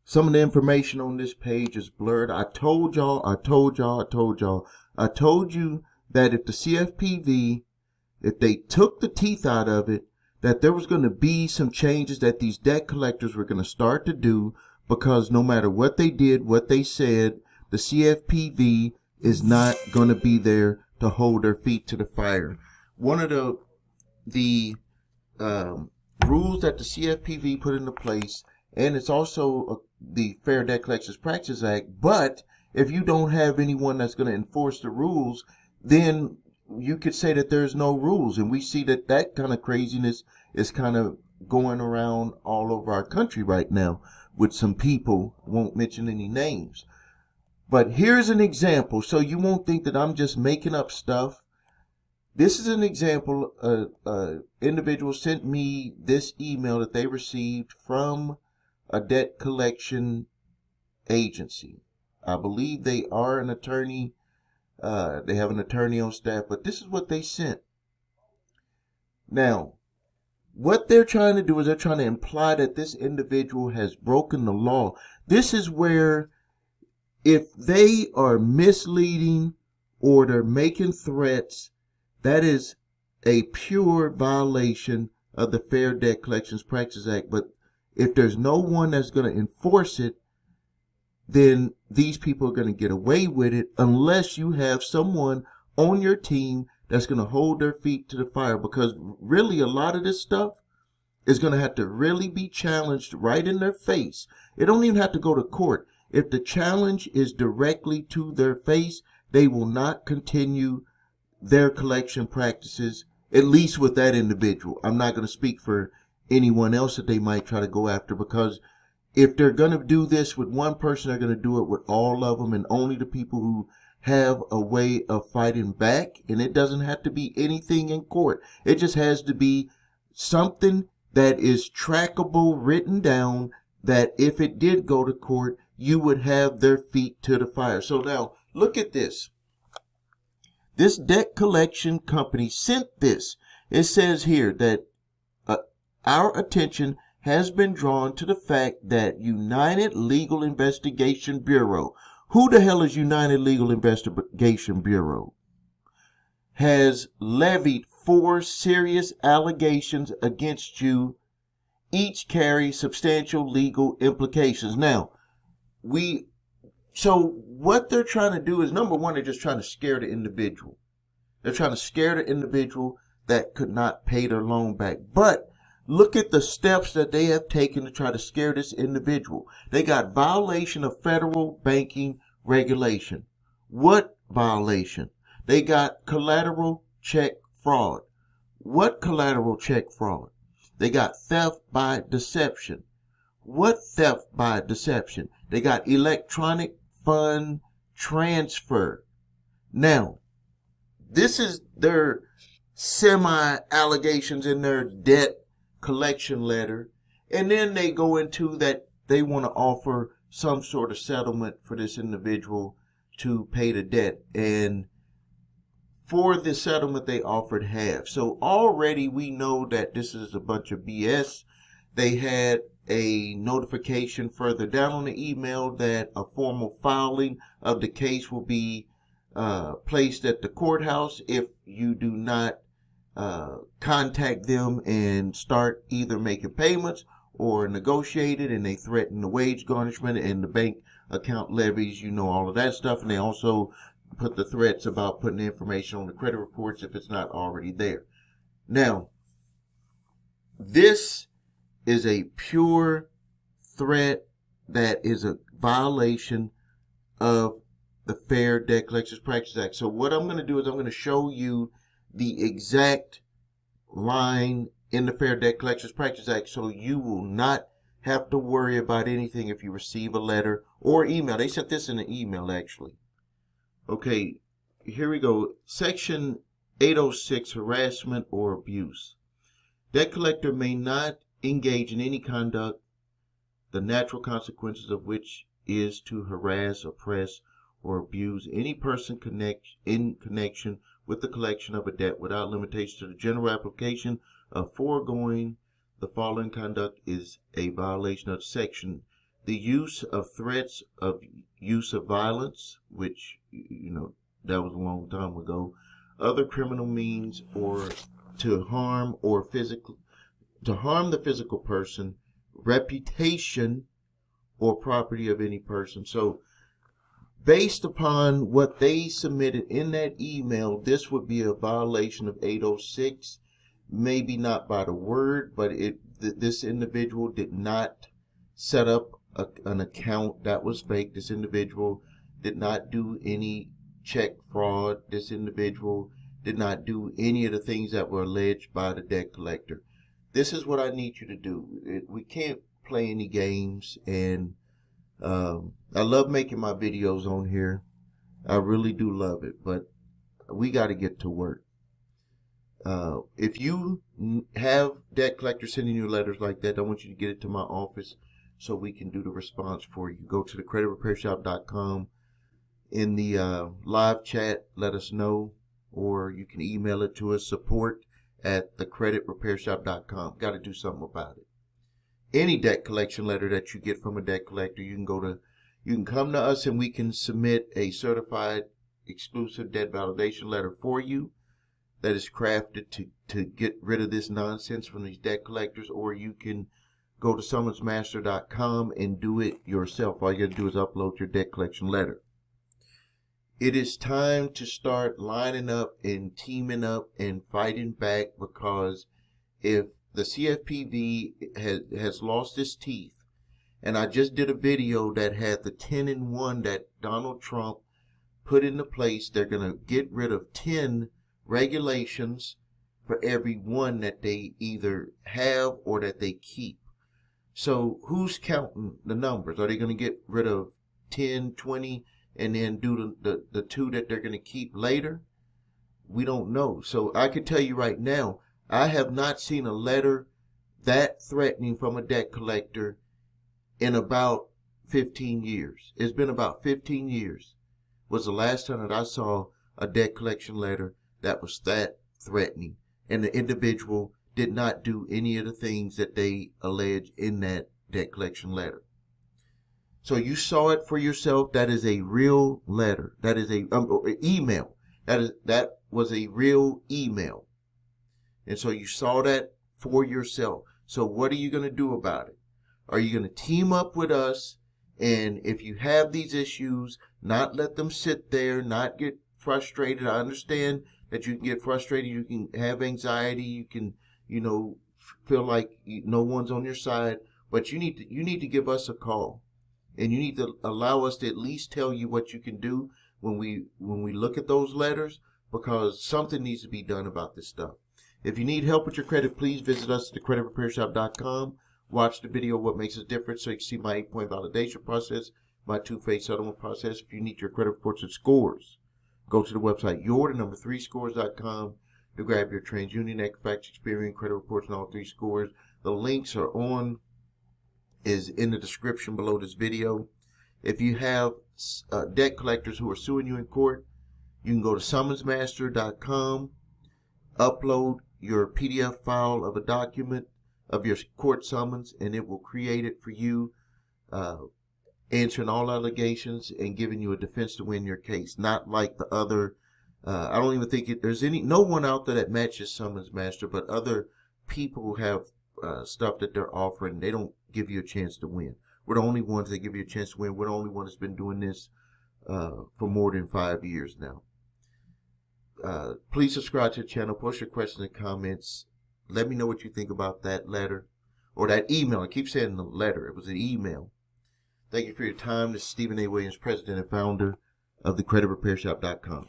Some of the information on this page is blurred. I told you that if the CFPB, if they took the teeth out of it, that there was going to be some changes that these debt collectors were going to start to do, because no matter what they did, what they said, the CFPB is not going to be there to hold their feet to the fire. One of the rules that the CFPB put into place, and it's also the Fair Debt Collections Practices Act, but if you don't have anyone that's going to enforce the rules, then you could say that there's no rules. And we see that that kind of craziness is kind of going around all over our country right now with some people, won't mention any names. But here's an example, so you won't think that I'm just making up stuff. This is an example. Individual sent me this email that they received from a debt collection agency. I believe they are an attorney. They have an attorney on staff, but this is what they sent. Now, what they're trying to do is they're trying to imply that this individual has broken the law. This is where, if they are misleading or they're making threats, that is a pure violation of the Fair Debt Collections Practices Act. But if there's no one that's going to enforce it, then these people are going to get away with it unless you have someone on your team that's going to hold their feet to the fire. Because really, a lot of this stuff is going to have to really be challenged right in their face. It don't even have to go to court. If the challenge is directly to their face, they will not continue their collection practices, at least with that individual. I'm not going to speak for anyone else that they might try to go after, because if they're going to do this with one person, they're going to do it with all of them, and only the people who have a way of fighting back. And it doesn't have to be anything in court. It just has to be something that is trackable, written down, that if it did go to court, you would have their feet to the fire. So now, look at this. This debt collection company sent this. It says here that our attention has been drawn to the fact that United Legal Investigation Bureau, who the hell is United Legal Investigation Bureau, has levied 4 serious allegations against you. Each carry substantial legal implications. Now, so what they're trying to do is, number one, they're just trying to scare the individual. They're trying to scare the individual that could not pay their loan back. But look at the steps that they have taken to try to scare this individual. They got violation of federal banking regulation. What violation? They got collateral check fraud. What collateral check fraud? They got theft by deception. What theft by deception? They got electronic fund transfer. Now, this is their semi-allegations in their debt collection letter. And then they go into that they want to offer some sort of settlement for this individual to pay the debt. And for the settlement, they offered half. So already we know that this is a bunch of BS. They had a notification further down on the email that a formal filing of the case will be placed at the courthouse if you do not contact them and start either making payments or negotiate it. And they threaten the wage garnishment and the bank account levies, you know, all of that stuff. And they also put the threats about putting the information on the credit reports if it's not already there. Now, this is a pure threat that is a violation of the Fair Debt Collections Practices Act. So what I'm going to do is I'm going to show you the exact line in the Fair Debt Collections Practices Act, so you will not have to worry about anything if you receive a letter or email. They sent this in an email, actually. Okay, here we go. Section 806, harassment or abuse. Debt collector may not engage in any conduct, the natural consequences of which is to harass, oppress, or abuse any person in connection with the collection of a debt without limitation to the general application of foregoing. The following conduct is a violation of section. the use of threats of use of violence, which, that was a long time ago, other criminal means, or to harm the physical person, reputation, or property of any person. So based upon what they submitted in that email, this would be a violation of 806. Maybe not by the word, but this individual did not set up an account that was fake. This individual did not do any check fraud. This individual did not do any of the things that were alleged by the debt collector. This is what I need you to do. We can't play any games, and I love making my videos on here. I really do love it, but we got to get to work. If you have debt collectors sending you letters like that, I want you to get it to my office so we can do the response for you. Go to thecreditrepairshop.com. In the live chat, let us know, or you can email it to us, support@thecreditrepairshop.com. Got to do something about it. Any debt collection letter that you get from a debt collector, you can come to us and we can submit a certified exclusive debt validation letter for you that is crafted to get rid of this nonsense from these debt collectors, or you can go to summonsmaster.com and do it yourself. All you got to do is upload your debt collection letter. It is time to start lining up and teaming up and fighting back, because if the CFPB has lost its teeth, and I just did a video that had the 10-in-1 that Donald Trump put into place. They're going to get rid of 10 regulations for every one that they either have or that they keep. So who's counting the numbers? Are they going to get rid of 10, 20, and then do the 2 that they're going to keep later? We don't know. So I can tell you right now, I have not seen a letter that threatening from a debt collector in about 15 years. It's been about 15 years was the last time that I saw a debt collection letter that was that threatening, and the individual did not do any of the things that they allege in that debt collection letter. So you saw it for yourself. That is a real letter. That is a email. That was a real email. And so you saw that for yourself. So what are you going to do about it? Are you going to team up with us? And if you have these issues, not let them sit there, not get frustrated. I understand that you can get frustrated. You can have anxiety. You can, feel like no one's on your side. But you need to give us a call. And you need to allow us to at least tell you what you can do when we look at those letters, because something needs to be done about this stuff. If you need help with your credit, please visit us at thecreditrepairshop.com. Watch the video, What Makes Us Different, so you can see my 8-point validation process, my 2-phase settlement process. If you need your credit reports and scores, go to the website your3scores.com to grab your TransUnion, Equifax, Experian credit reports and all 3 scores. The links is in the description below this video. If you have debt collectors who are suing you in court, you can go to summonsmaster.com, upload your PDF file of a document of your court summons, and it will create it for you, answering all allegations and giving you a defense to win your case. Not like the other, I don't even think there's no one out there that matches Summons Master, but other people have stuff that they're offering. They don't give you a chance to win. We're the only ones that give you a chance to win. We're the only one that's been doing this for more than 5 years now. Please subscribe to the channel. Post your questions and comments. Let me know what you think about that letter or that email. I keep saying the letter. It was an email. Thank you for your time. This is Stephen A. Williams, President and founder of thecreditrepairshop.com.